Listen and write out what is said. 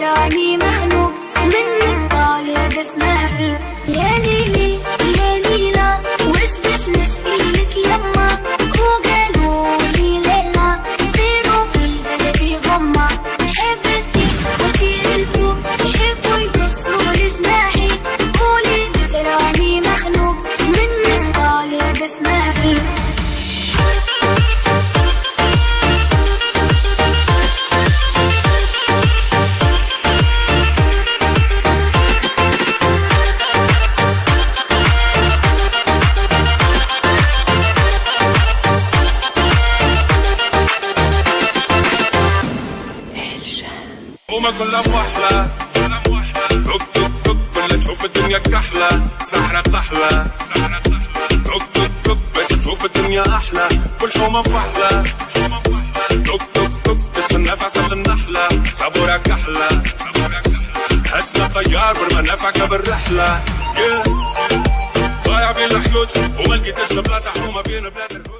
تراني مخنوق منك طالع بسمع. يا ليلي يا ليلى وش بش نشكيلك يما، وقالوا لي ليلى صيروا في قلبي غمة. حبتك وطير الفوق يحبوا يقصوا لجناحي، قولي تراني مخنوق منك طالع بسمع. وما كلها موحلة توك توك توك ولا تشوف الدنيا كحلة، سحرة طحلة توك توك توك باش تشوف الدنيا أحلى، كل حومة مفحلة توك توك توك تستنى في عسل النحلة، صبورة كحلة حسنا طيار والمنافعك بالرحلة. ضايع بين الحيوت وما لقيتش بلاصة حومة بين بلاد الهود.